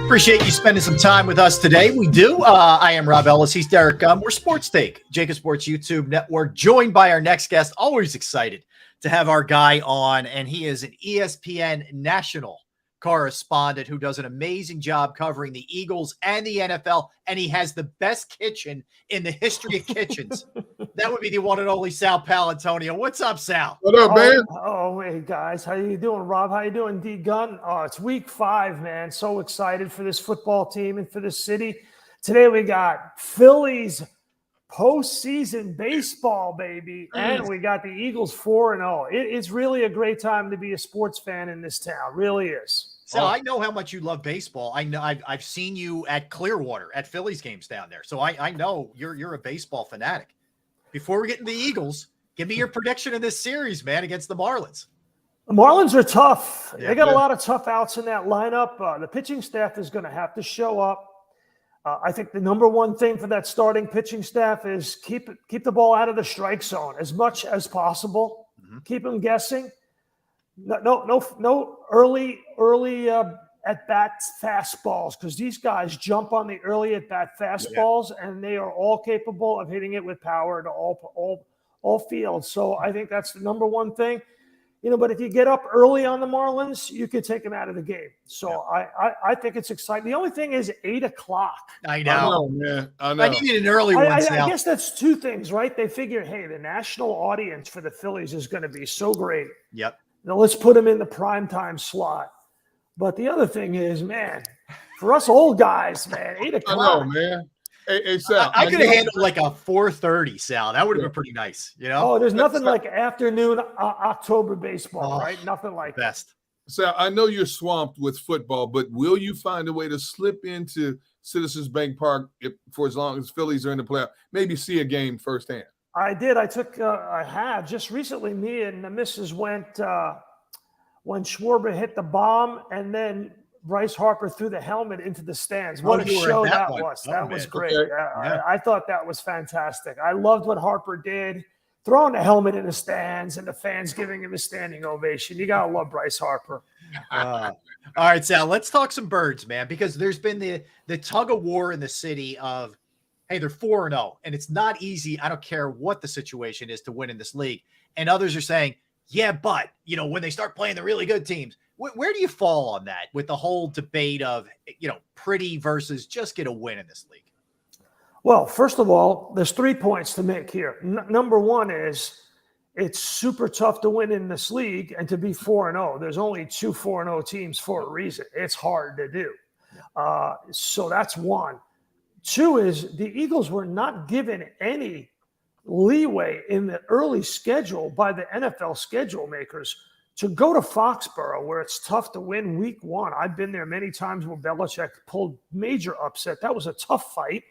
Appreciate you spending some time with us today. We do. I am Rob Ellis. He's Derek. We're Sports Take, JAKIB Sports YouTube Network, joined by our next guest. Always excited to have our guy on, and he is an ESPN national correspondent who does an amazing job covering the Eagles and the NFL, and he has the best kitchen in the history of kitchens. That would be the one and only Sal Paolantonio. What's up, Sal? What up, man? Hey, guys. How you doing, Rob? How you doing, D-Gun? Oh, it's week 5, man. So excited for this football team and for this city. Today we got Phillies postseason baseball, baby, and we got the Eagles 4-0. It's really a great time to be a sports fan in this town. Really is. So I know how much you love baseball. I know I've seen you at Clearwater at Phillies games down there. So I know you're a baseball fanatic. Before we get into the Eagles, give me your prediction in this series, man, against the Marlins. The Marlins are tough. Yeah, they got a lot of tough outs in that lineup. The pitching staff is going to have to show up. I think the number one thing for that starting pitching staff is keep the ball out of the strike zone as much as possible. Keep them guessing. No early at bat fastballs, because these guys jump on the early at bat fastballs, and they are all capable of hitting it with power to all fields. So I think that's the number one thing. But if you get up early on the Marlins, you can take them out of the game. So I think it's exciting. The only thing is 8 o'clock. I know, man. I know. I needed an early one. I guess that's two things, right? They figure, hey, the national audience for the Phillies is going to be so great. Yep. Now let's put them in the primetime slot. But the other thing is, man, for us old guys, man, 8 o'clock. I know, man. Hey, Sal, I could have handled like a 4:30, Sal. That would have been pretty nice, Oh, there's nothing like afternoon October baseball, right? Nothing like best. Sal, I know you're swamped with football, but will you find a way to slip into Citizens Bank Park for as long as Phillies are in the playoff? Maybe see a game firsthand. I did. I have just recently. Me and the missus went when Schwarber hit the bomb, and then Bryce Harper threw the helmet into the stands. What a show that was. That was great. Okay. I thought that was fantastic. I loved what Harper did, throwing the helmet in the stands and the fans giving him a standing ovation. You got to love Bryce Harper. All right, Sal, let's talk some birds, man, because there's been the tug of war in the city of, hey, they're 4-0, and it's not easy. I don't care what the situation is to win in this league. And others are saying, yeah, but, when they start playing the really good teams, where do you fall on that with the whole debate of, pretty versus just get a win in this league? Well, first of all, there's 3 points to make here. Number one is it's super tough to win in this league and to be 4-0. There's only 2 4-0 teams for a reason. It's hard to do. So that's one. 2 is the Eagles were not given any leeway in the early schedule by the NFL schedule makers to go to Foxborough, where it's tough to win week 1. I've been there many times where Belichick pulled major upset. That was a tough fight.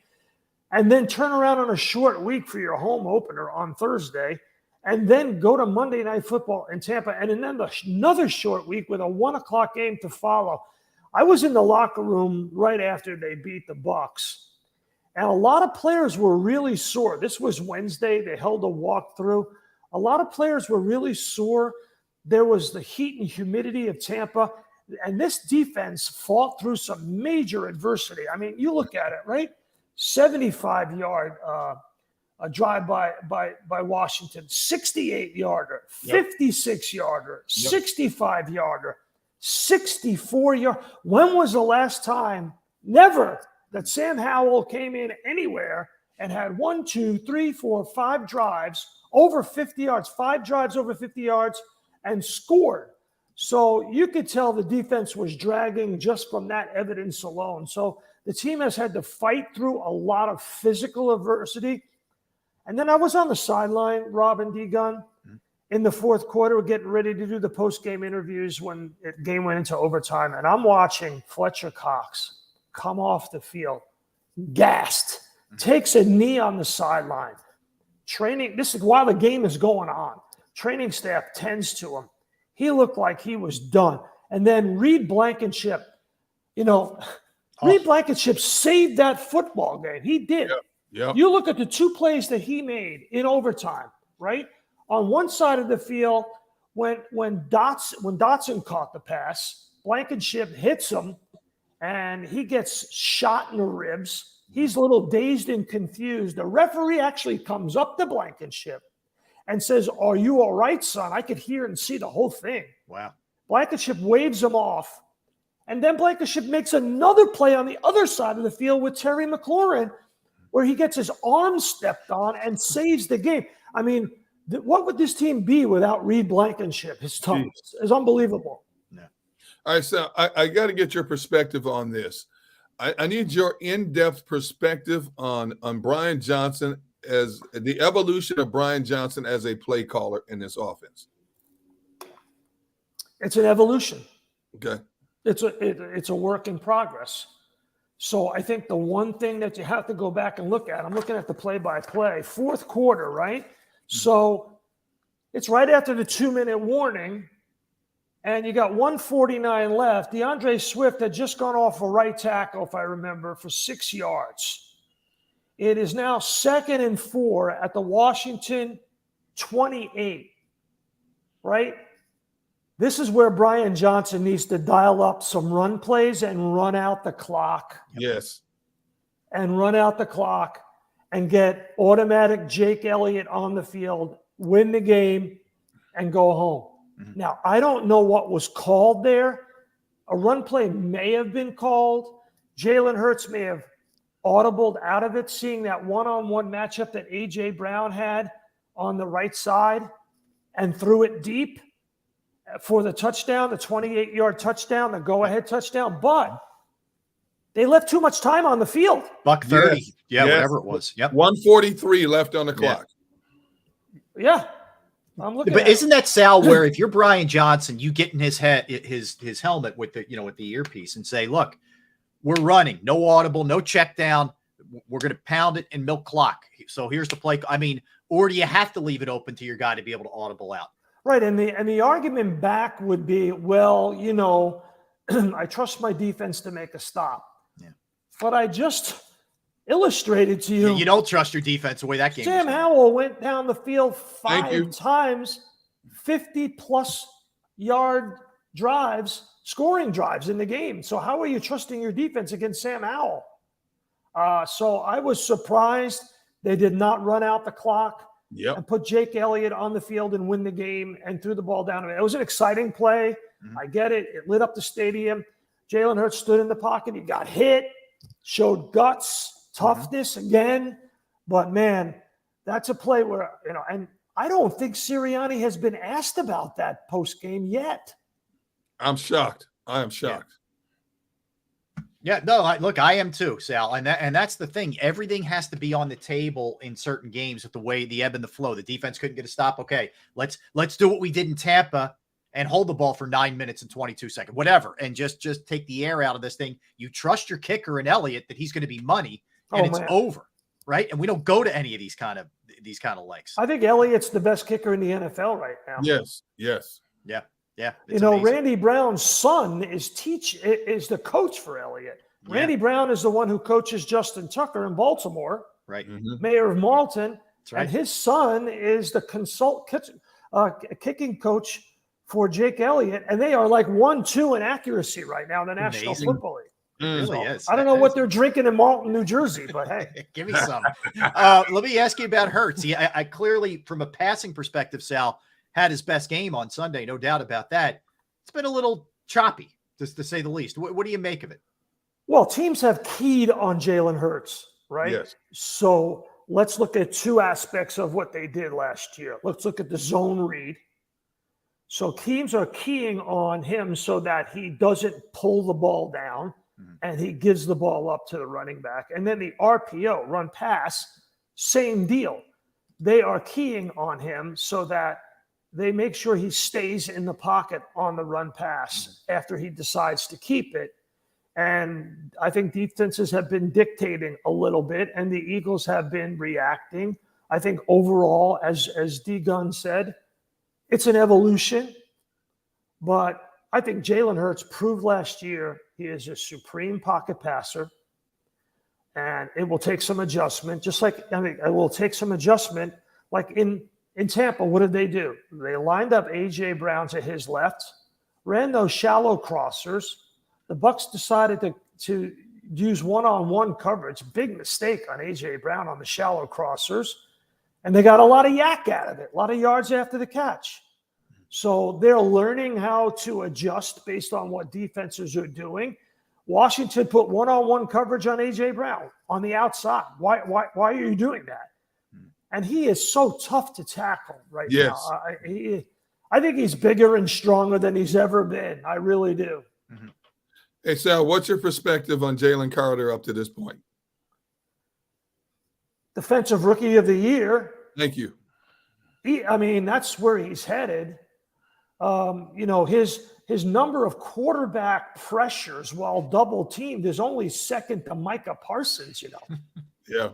And then turn around on a short week for your home opener on Thursday, and then go to Monday Night Football in Tampa, and then another short week with a 1 o'clock game to follow. I was in the locker room right after they beat the Bucs, and a lot of players were really sore. This was Wednesday. They held a walkthrough. A lot of players were really sore. There was the heat and humidity of Tampa, and this defense fought through some major adversity. I mean, you look at it, right? 75-yard drive by Washington, 68-yarder, 56-yarder, 65-yarder, 64-yard. When was the last time? Never. That Sam Howell came in anywhere and had 1, 2, 3, 4, 5 drives over 50 yards, 5 drives over 50 yards, and scored. So you could tell the defense was dragging just from that evidence alone. So the team has had to fight through a lot of physical adversity. And then I was on the sideline, Rob and D-Gun, in the fourth quarter. We're getting ready to do the post-game interviews when the game went into overtime. And I'm watching Fletcher Cox come off the field, gassed, takes a knee on the sideline. Training, this is while the game is going on. Training staff tends to him. He looked like he was done. And then Reed Blankenship, Reed Blankenship saved that football game. He did. Yep. You look at the 2 plays that he made in overtime, right? On one side of the field, when Dotson caught the pass, Blankenship hits him, and he gets shot in the ribs. He's a little dazed and confused. The referee actually comes up to Blankenship and says, "Are you all right, son?" I could hear and see the whole thing. Wow. Blankenship waves him off. And then Blankenship makes another play on the other side of the field with Terry McLaurin, where he gets his arm stepped on and saves the game. I mean, what would this team be without Reed Blankenship? His tongue is unbelievable. Yeah. All right, so I got to get your perspective on this. I need your in-depth perspective on Brian Johnson, as the evolution of Brian Johnson as a play caller in this offense. It's an evolution. Okay. It's a work in progress. So I think the one thing that you have to go back and look at, I'm looking at the play-by-play, fourth quarter, right? So it's right after the 2-minute warning, and you got 1:49 left. DeAndre Swift had just gone off a right tackle, if I remember, for 6 yards. It is now 2nd and 4 at the Washington 28, right? This is where Brian Johnson needs to dial up some run plays and run out the clock. Yes. And run out the clock and get automatic Jake Elliott on the field, win the game, and go home. Mm-hmm. Now, I don't know what was called there. A run play may have been called. Jalen Hurts may have audibled out of it, seeing that one-on-one matchup that A.J. Brown had on the right side and threw it deep for the touchdown, the 28-yard touchdown, the go-ahead touchdown. But they left too much time on the field. $1:30. Yes. Yeah, yes. Whatever it was. Yep. 1:43 left on the clock. Yeah. I'm looking but isn't that, Sal, where if you're Brian Johnson, you get in his head, his helmet with the, with the earpiece and say, look, we're running, no audible, no check down. We're going to pound it and milk clock. So here's the play. I mean, or do you have to leave it open to your guy to be able to audible out? Right. And the argument back would be, well, I trust my defense to make a stop. Yeah. But I just illustrated to you. You don't trust your defense the way that game Sam Howell went down the field 5 times, 50-plus yard drives, scoring drives in the game. So how are you trusting your defense against Sam Howell? So I was surprised they did not run out the clock and put Jake Elliott on the field and win the game and threw the ball down. It was an exciting play. I get it. It lit up the stadium. Jalen Hurts stood in the pocket. He got hit, showed guts, toughness again. But, man, that's a play where, and I don't think Sirianni has been asked about that post-game yet. I'm shocked. I am shocked. Yeah, no, I am too, Sal. And that's the thing. Everything has to be on the table in certain games with the way the ebb and the flow. The defense couldn't get a stop. Okay, let's do what we did in Tampa and hold the ball for 9 minutes and 22 seconds, whatever, and just take the air out of this thing. You trust your kicker and Elliott that he's going to be money, and it's over, right? And we don't go to any of these kind of lengths. I think Elliott's the best kicker in the NFL right now. Yes. Yeah. Yeah. Amazing. Randy Brown's son is the coach for Elliott. Yeah. Randy Brown is the one who coaches Justin Tucker in Baltimore, right? Mayor of Marlton. That's right. And his son is the kicking coach for Jake Elliott. And they are like 1-2 in accuracy right now in the National Football League. It really is. I don't know what they're drinking in Marlton, New Jersey, but hey. Give me some. Let me ask you about Hurts. I clearly, from a passing perspective, Sal, had his best game on Sunday, no doubt about that. It's been a little choppy, just to say the least. What do you make of it? Well, teams have keyed on Jalen Hurts, right? Yes. So let's look at two aspects of what they did last year. Let's look at the zone read. So teams are keying on him so that he doesn't pull the ball down and he gives the ball up to the running back. And then the RPO, run pass, same deal. They are keying on him so that they make sure he stays in the pocket on the run pass after he decides to keep it. And I think defenses have been dictating a little bit, and the Eagles have been reacting. I think overall, as D-Gun said, it's an evolution. But I think Jalen Hurts proved last year he is a supreme pocket passer, and it will take some adjustment. It will take some adjustment. Like in Tampa, what did they do? They lined up A.J. Brown to his left, ran those shallow crossers. The Bucs decided to use one-on-one coverage. Big mistake on A.J. Brown on the shallow crossers. And they got a lot of yak out of it, a lot of yards after the catch. So they're learning how to adjust based on what defenses are doing. Washington put one-on-one coverage on A.J. Brown on the outside. Why are you doing that? And he is so tough to tackle right now. I think he's bigger and stronger than he's ever been. I really do. Mm-hmm. Hey, Sal, what's your perspective on Jalen Carter up to this point? Defensive Rookie of the Year. Thank you. That's where he's headed. His number of quarterback pressures while double teamed is only second to Micah Parsons, Yeah.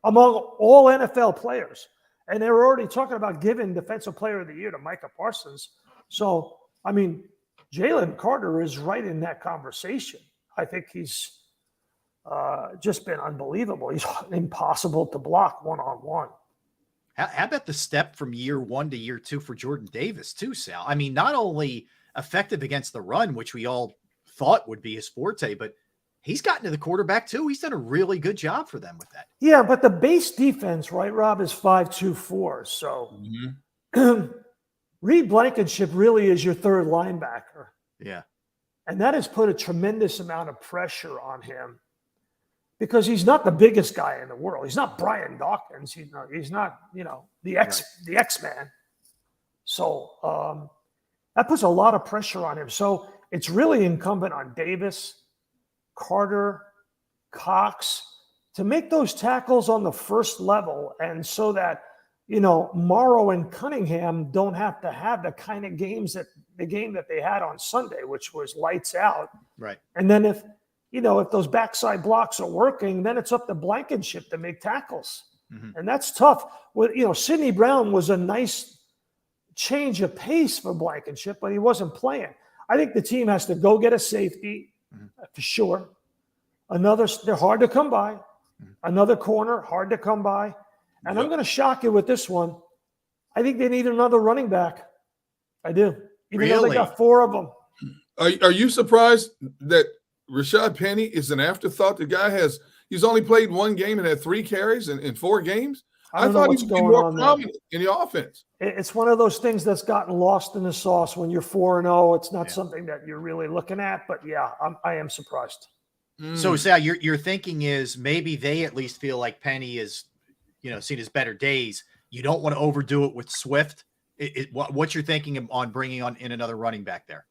Among all NFL players. And they were already talking about giving Defensive Player of the Year to Micah Parsons. So, Jalen Carter is right in that conversation. I think he's just been unbelievable. He's impossible to block one-on-one. How about the step from year 1 to year 2 for Jordan Davis too, Sal? Not only effective against the run, which we all thought would be his forte, but he's gotten to the quarterback too. He's done a really good job for them with that. Yeah, but the base defense, right, Rob, is 5-2-4. So Reed Blankenship really is your third linebacker. Yeah. And that has put a tremendous amount of pressure on him because he's not the biggest guy in the world. He's not Brian Dawkins. He's not, the X-Man. So that puts a lot of pressure on him. So it's really incumbent on Davis, Carter, Cox to make those tackles on the first level, and so that Morrow and Cunningham don't have to have the kind of game that they had on Sunday, which was lights out. Right. And then if those backside blocks are working, then it's up to Blankenship to make tackles, and that's tough. Well, Sidney Brown was a nice change of pace for Blankenship, but he wasn't playing. I think the team has to go get a safety for sure. They're hard to come by. Another corner, hard to come by. And I'm going to shock you with this one. I think they need another running back. I do. Even though they got 4 of them. Are you surprised that Rashad Penny is an afterthought? The guy he's only played 1 game and had 3 carries in 4 games. I thought he would be more prominent in the offense. It's one of those things that's gotten lost in the sauce when you're 4-0. It's not something that you're really looking at. But yeah, I am surprised. So Sal, your thinking is maybe they at least feel like Penny is, seen his better days. You don't want to overdo it with Swift. What's your thinking on bringing in another running back there?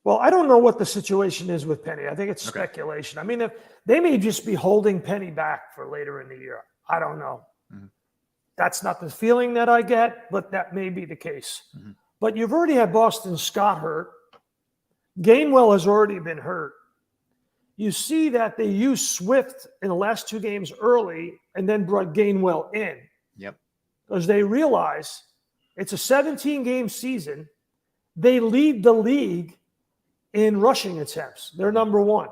Well, I don't know what the situation is with Penny. I think it's speculation. If they may just be holding Penny back for later in the year. I don't know. That's not the feeling that I get, but that may be the case. But you've already had Boston Scott hurt. Gainwell has already been hurt. You see that they used Swift in the last 2 games early and then brought Gainwell in. Yep. Because they realize it's a 17-game season. They lead the league in rushing attempts. They're number 1.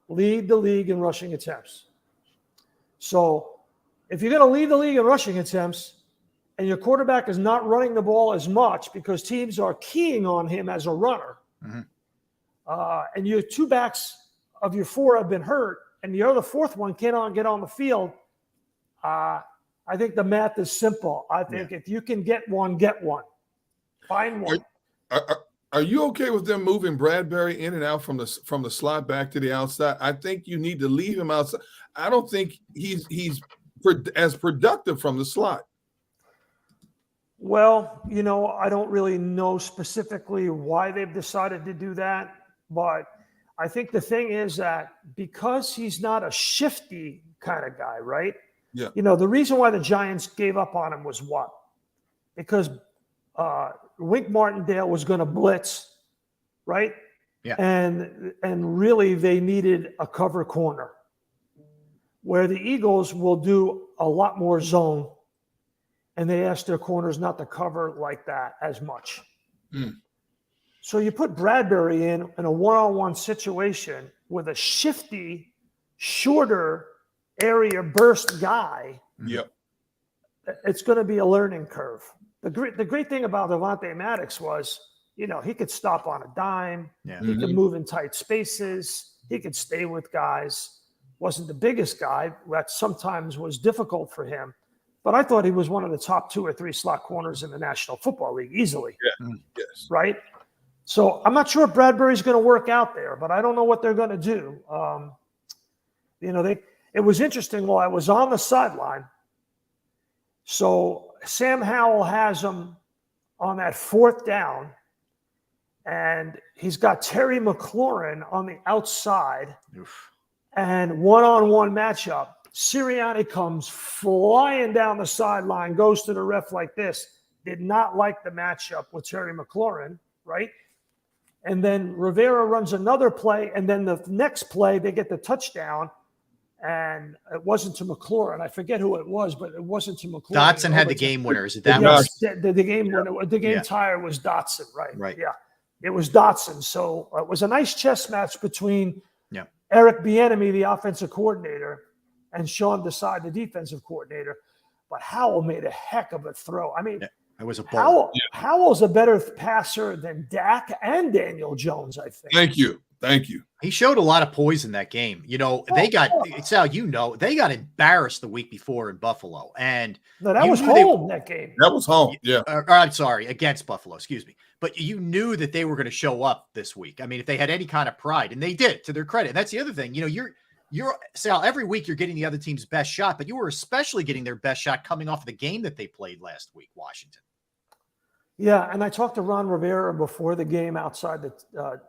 Lead the league in rushing attempts. So if you're going to lead the league in rushing attempts and your quarterback is not running the ball as much because teams are keying on him as a runner, and your 2 backs of your 4 have been hurt, and the other 4th one cannot get on the field, I think the math is simple. I think if you can get one, find one. Are you okay with them moving Bradbury in and out from the slot back to the outside? I think you need to leave him outside. I don't think he's as productive from the slot. Well, I don't really know specifically why they've decided to do that, but I think the thing is that because he's not a shifty kind of guy, right? Yeah. The reason why the Giants gave up on him was what? Because Wink Martindale was going to blitz, right? Yeah. And really they needed a cover corner where the Eagles will do a lot more zone, and they ask their corners not to cover like that as much. So you put Bradbury in a one-on-one situation with a shifty, shorter area burst guy. Yep. It's going to be a learning curve. The great thing about Devontae Maddox was You know, he could stop on a dime. Yeah. He could move in tight spaces. He could stay with guys. Wasn't the biggest guy. That sometimes was difficult for him. But I thought he was one of the top 2 or 3 slot corners in the National Football League easily. Yeah. Yes. Right? So I'm not sure if Bradbury's going to work out there, but I don't know what they're going to do. You know, it was interesting while I was on the sideline. So Sam Howell has him on that 4th down, and he's got Terry McLaurin on the outside. Oof. And one-on-one matchup. Sirianni comes flying down the sideline, goes to the ref like this. Did not like the matchup with Terry McLaurin, right? And then Rivera runs another play, and then the next play, they get the touchdown, and it wasn't to McLaurin. I forget who it was, but it wasn't to McLaurin. Dotson had the game winner. Is it that yes, one? the game winner, the game tire was Dotson, right? Right. Yeah, it was Dotson. So it was a nice chess match between Eric Bieniemy, the offensive coordinator, and Sean Desai, the defensive coordinator. But Howell made a heck of a throw. I mean, it was a ball. Howell's a better passer than Dak and Daniel Jones, I think. Thank you. He showed a lot of poise in that game. You know, they got embarrassed the week before in Buffalo. And no, that was home, that game. That was home. Yeah. I'm sorry, against Buffalo, excuse me. But you knew that they were going to show up this week. I mean, if they had any kind of pride, and they did, to their credit. And that's the other thing. You know, you're Sal, every week you're getting the other team's best shot, but you were especially getting their best shot coming off of the game that they played last week, Washington. Yeah, and I talked to Ron Rivera before the game outside the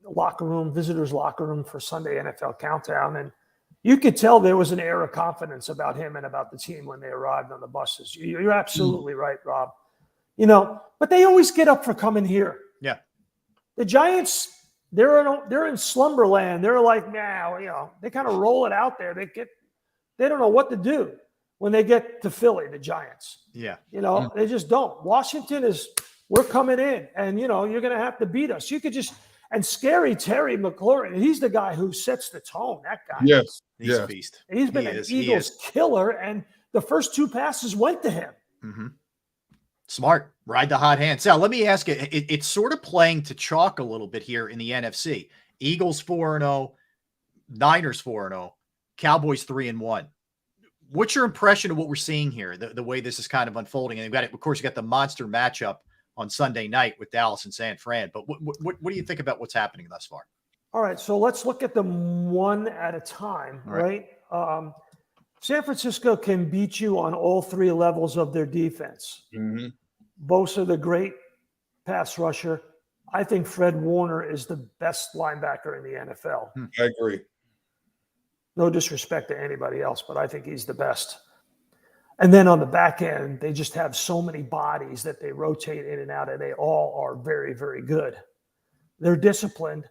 locker room, visitors' locker room for Sunday NFL Countdown, and you could tell there was an air of confidence about him and about the team when they arrived on the buses. You're absolutely right, Rob. You know, but they always get up for coming here. Yeah. The Giants, they're in slumberland. They're like, nah, you know, they kind of roll it out there. They don't know what to do when they get to Philly, the Giants. Yeah. You know, they just don't. Washington we're coming in, and, you know, you're going to have to beat us. You could just, and scary Terry McLaurin, he's the guy who sets the tone, that guy. Yes. He's a beast. He's been an Eagles killer, and the first 2 passes went to him. Mm-hmm. Smart. Ride the hot hand. Sal, let me ask you, it's sort of playing to chalk a little bit here in the NFC. Eagles 4-0, Niners 4-0, Cowboys 3-1. What's your impression of what we're seeing here, the way this is kind of unfolding? And of course, you got the monster matchup on Sunday night with Dallas and San Fran. But what do you think about what's happening thus far? All right, so let's look at them one at a time, right? San Francisco can beat you on all 3 levels of their defense. Mm-hmm. Bosa, the great pass rusher. I think Fred Warner is the best linebacker in the NFL. I agree. No disrespect to anybody else, but I think he's the best. And then on the back end, they just have so many bodies that they rotate in and out, and they all are very, very good. They're disciplined.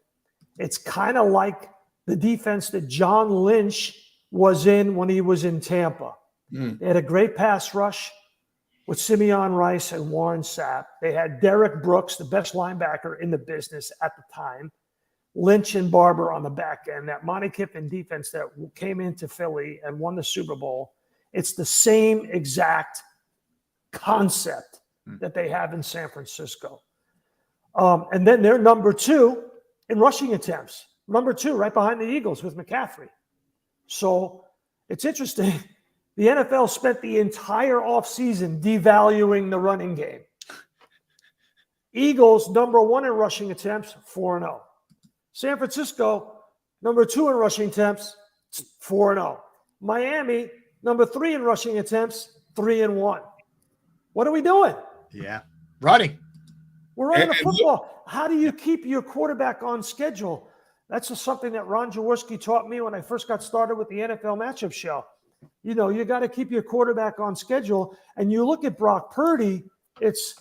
It's kind of like the defense that John Lynch was in when he was in Tampa. They had a great pass rush with Simeon Rice and Warren Sapp. They had Derek Brooks, the best linebacker in the business at the time. Lynch and Barber on the back end. That Monty Kiffin defense that came into Philly and won the Super Bowl. It's the same exact concept that they have in San Francisco. And then they're number 2 in rushing attempts. Number 2, right behind the Eagles with McCaffrey. So it's interesting. The NFL spent the entire offseason devaluing the running game. Eagles, number 1 in rushing attempts, 4-0. San Francisco, number 2 in rushing attempts, 4-0. Miami, number 3 in rushing attempts, 3-1. What are we doing? Yeah. Running. We're running a football. How do you keep your quarterback on schedule? That's just something that Ron Jaworski taught me when I first got started with the NFL Matchup Show. You know, you got to keep your quarterback on schedule. And you look at Brock Purdy, it's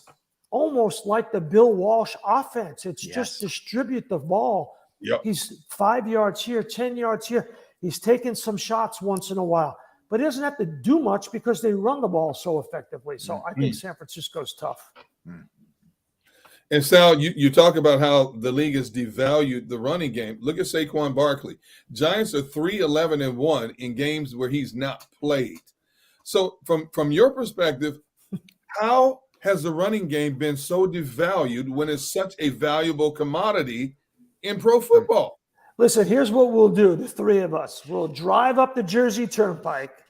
almost like the Bill Walsh offense. It's just distribute the ball. Yep. He's 5 yards here, 10 yards here. He's taking some shots once in a while. But he doesn't have to do much because they run the ball so effectively. So I think San Francisco's tough. And Sal, you talk about how the league has devalued the running game. Look at Saquon Barkley. Giants are 3-11-1 in games where he's not played. So from your perspective, how has the running game been so devalued when it's such a valuable commodity in pro football? Listen, here's what we'll do, the three of us. We'll drive up the Jersey Turnpike,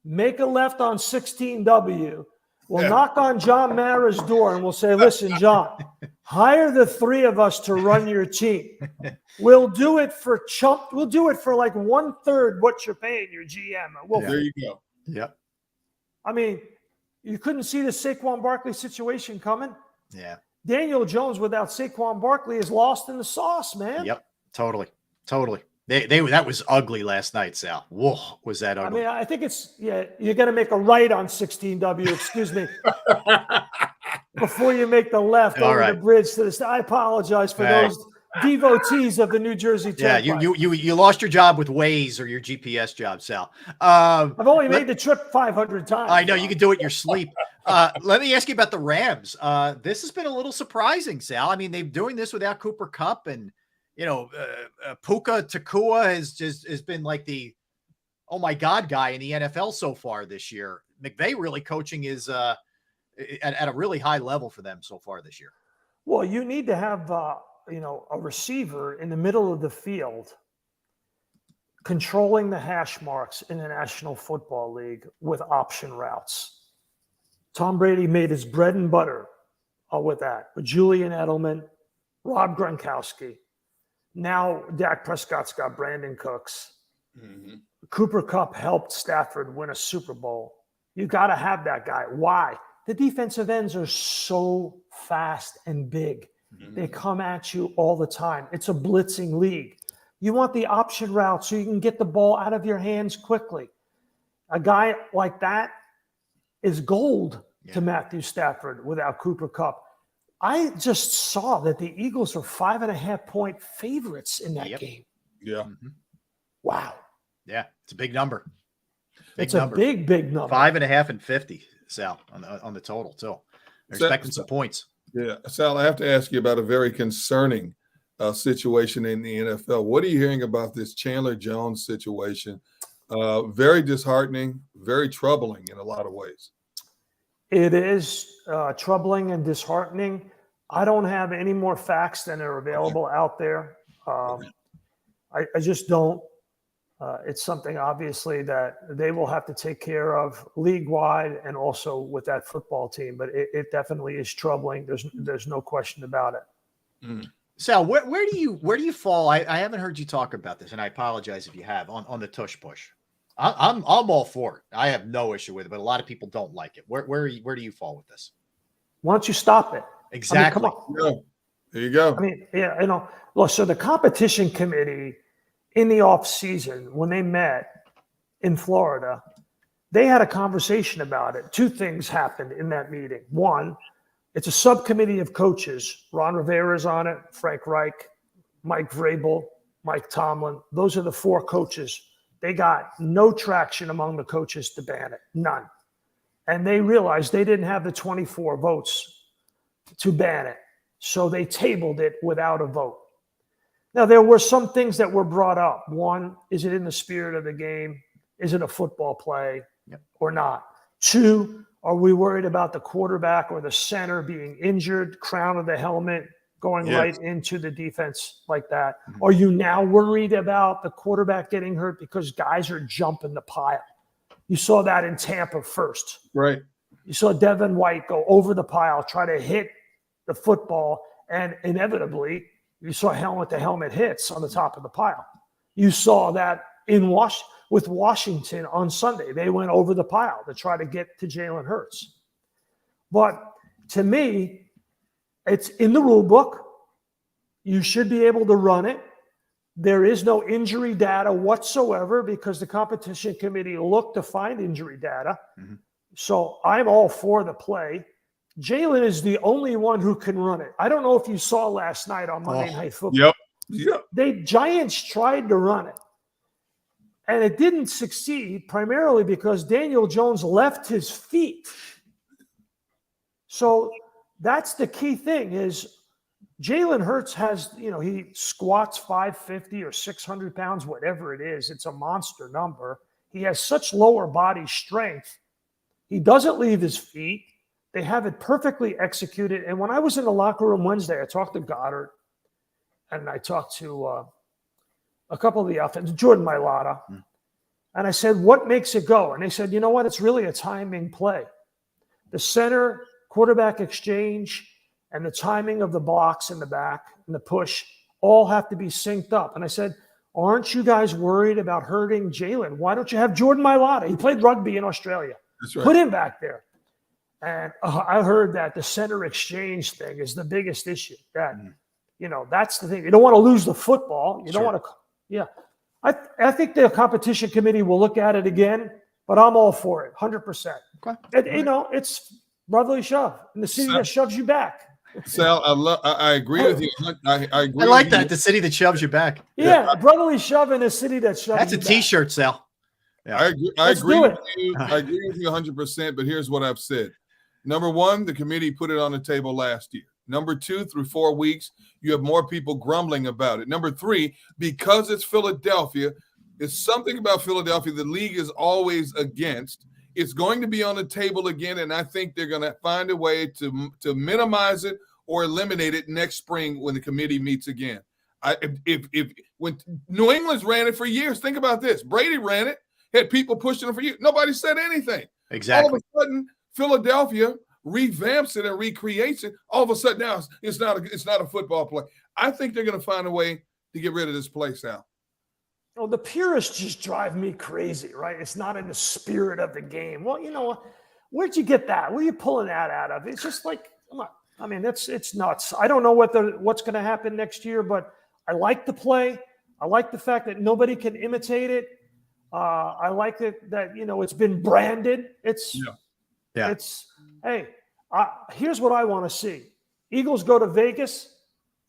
make a left on 16W. We'll knock on John Mara's door and we'll say, listen, John, hire the three of us to run your team. We'll do it for We'll do it for like 1/3 what you're paying your GM. There you go. Yep. I mean, you couldn't see the Saquon Barkley situation coming. Yeah. Daniel Jones without Saquon Barkley is lost in the sauce, man. Yep. Totally. That was ugly last night, Sal. Whoa, was that ugly? I mean, I think you're going to make a right on 16W, excuse me, before you make the left over the bridge to the. I apologize for those devotees of the New Jersey Turnpike. Yeah, you lost your job with Waze or your GPS job, Sal. I've only made the trip 500 times. I know you can do it in your sleep. Let me ask you about the Rams. This has been a little surprising, Sal. I mean, they're doing this without Cooper Kupp, and Puka Nacua has been like the oh my god guy in the NFL so far this year. McVay really coaching is at a really high level for them so far this year. Well, you need to have a receiver in the middle of the field controlling the hash marks in the National Football League with option routes. Tom Brady made his bread and butter with that. With Julian Edelman, Rob Gronkowski. Now Dak Prescott's got Brandon Cooks. Mm-hmm. Cooper Kupp helped Stafford win a Super Bowl. You got to have that guy. Why? The defensive ends are so fast and big. Mm-hmm. They come at you all the time. It's a blitzing league. You want the option route so you can get the ball out of your hands quickly. A guy like that is gold to Matthew Stafford without Cooper Kupp. I just saw that the Eagles are 5.5-point favorites in that game. Yeah. Mm-hmm. Wow. Yeah, it's a big number. It's a big number. 5.5 and 50, Sal, on the total too. They're expecting some points. Yeah, Sal, I have to ask you about a very concerning situation in the NFL. What are you hearing about this Chandler Jones situation? Very disheartening, very troubling in a lot of ways. It is troubling and disheartening. I don't have any more facts than are available out there. I just don't. It's something, obviously, that they will have to take care of league-wide and also with that football team. But it definitely is troubling. There's no question about it. Mm. Sal, where do you fall? I haven't heard you talk about this, and I apologize if you have, on the tush push. I'm all for it. I have no issue with it, but a lot of people don't like it. Where do you fall with this? Why don't you stop it? Exactly. I mean, come on. Yeah. There you go. I mean, look, so the competition committee in the off season, when they met in Florida, they had a conversation about it. Two things happened in that meeting. One, it's a subcommittee of coaches. Ron Rivera's on it, Frank Reich, Mike Vrabel, Mike Tomlin. Those are the four coaches. They got no traction among the coaches to ban it, none. And they realized they didn't have the 24 votes to ban it. So they tabled it without a vote. Now, there were some things that were brought up. One, is it in the spirit of the game? Is it a football play or not? Two, are we worried about the quarterback or the center being injured, crown of the helmet, going right into the defense like that? Mm-hmm. Are you now worried about the quarterback getting hurt because guys are jumping the pile? You saw that in Tampa first. Right. You saw Devin White go over the pile, try to hit the football, and inevitably you saw helmet-to-helmet hits on the top of the pile. You saw that with Washington on Sunday. They went over the pile to try to get to Jalen Hurts. But to me, it's in the rule book. You should be able to run it. There is no injury data whatsoever because the competition committee looked to find injury data. Mm-hmm. So I'm all for the play. Jalen is the only one who can run it. I don't know if you saw last night on Monday Night Football. Yep. The Giants tried to run it, and it didn't succeed primarily because Daniel Jones left his feet. So that's the key thing is Jalen Hurts has, he squats 550 or 600 pounds, whatever it is. It's a monster number. He has such lower body strength. He doesn't leave his feet. They have it perfectly executed. And when I was in the locker room Wednesday, I talked to Goddard and I talked to a couple of the offense, Jordan Mailata. And I said, what makes it go? And they said, you know what? It's really a timing play. The center quarterback exchange and the timing of the blocks in the back and the push all have to be synced up. And I said, aren't you guys worried about hurting Jalen? Why don't you have Jordan Mailata? He played rugby in Australia. That's right. Put him back there. And I heard that the center exchange thing is the biggest issue. That, that's the thing. You don't want to lose the football. You don't want to, I think the competition committee will look at it again, but I'm all for it, 100%. Okay. It's brotherly shove in the city that shoves you back. Sal, I agree with you. I agree. I like that. The city that shoves you back. Yeah, brotherly shove in a city that shoves That's you a T-shirt, Sal. Yeah. I agree with you. I agree with you 100%. But here's what I've said. Number one, the committee put it on the table last year. Number two, through 4 weeks, you have more people grumbling about it. Number three, because it's Philadelphia, it's something about Philadelphia the league is always against. It's going to be on the table again, and I think they're going to find a way to minimize it or eliminate it next spring when the committee meets again. When New England's ran it for years, think about this. Brady ran it, had people pushing it for years. Nobody said anything. Exactly. All of a sudden, Philadelphia revamps it and recreates it. All of a sudden now it's not a football play. I think they're going to find a way to get rid of this place now. Oh, the purists just drive me crazy, right? It's not in the spirit of the game. Well, you know, where'd you get that? Where are you pulling that out of? It's just like, come on. I mean, it's nuts. I don't know what's going to happen next year, but I like the play. I like the fact that nobody can imitate it. I like it that, it's been branded. Here's what I want to see. Eagles go to Vegas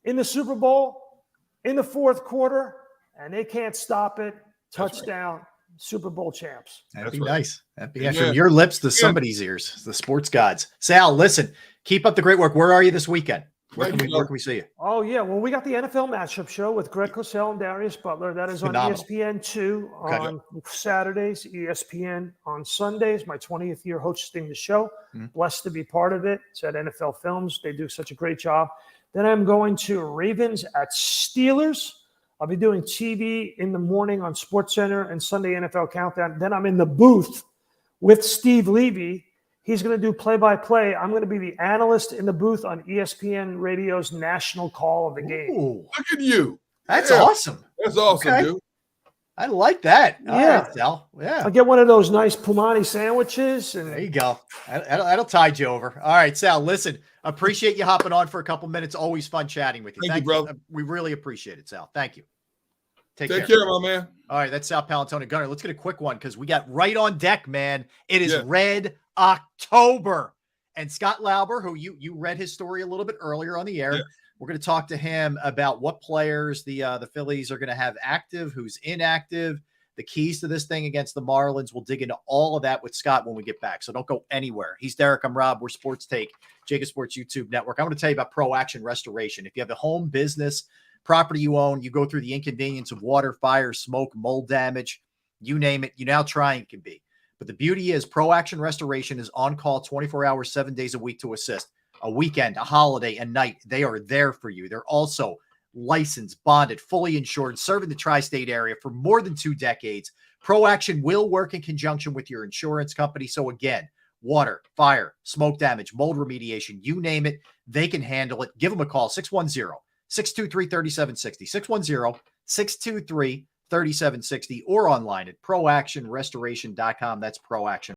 in the Super Bowl in the fourth quarter, and they can't stop it. Touchdown, right. Super Bowl champs. That'd be nice. That'd be from your lips to somebody's ears, the sports gods. Sal, listen, keep up the great work. Where are you this weekend? Where can we see you? Oh, yeah. Well, we got the NFL matchup show with Greg Cosell and Darius Butler. That is on ESPN2 on Saturdays, ESPN on Sundays. My 20th year hosting the show. Blessed to be part of it. It's at NFL Films. They do such a great job. Then I'm going to Ravens at Steelers. I'll be doing TV in the morning on SportsCenter and Sunday NFL Countdown. Then I'm in the booth with Steve Levy. He's going to do play-by-play. I'm going to be the analyst in the booth on ESPN Radio's national call of the game. Ooh, look at you. That's awesome. That's awesome, dude. I like that. Yeah. All right, Sal. Yeah. I'll get one of those nice Pumani sandwiches. And there you go. That'll tide you over. All right, Sal, listen, appreciate you hopping on for a couple minutes. Always fun chatting with you. Thank you, brother. We really appreciate it, Sal. Thank you. Take care, my man. All right, that's Sal Paolantonio. Gunner, let's get a quick one because we got right on deck, man. It is Red October. And Scott Lauber, who you read his story a little bit earlier on the air, we're going to talk to him about what players the Phillies are going to have active, who's inactive, the keys to this thing against the Marlins. We'll dig into all of that with Scott when we get back. So don't go anywhere. He's Derek. I'm Rob. We're Sports Take, JAKIB Sports YouTube Network. I want to tell you about Pro Action Restoration. If you have a home business, property you own, you go through the inconvenience of water, fire, smoke, mold damage, you name it, you now try and can be. But the beauty is Pro Action Restoration is on call 24 hours, 7 days a week to assist. A weekend, a holiday, a night, they are there for you. They're also licensed, bonded, fully insured, serving the tri-state area for more than 2 decades. Pro Action will work in conjunction with your insurance company. So again, water, fire, smoke damage, mold remediation, you name it, they can handle it. Give them a call, 610-623-3760, 610-623-3760, or online at proactionrestoration.com. That's Pro Action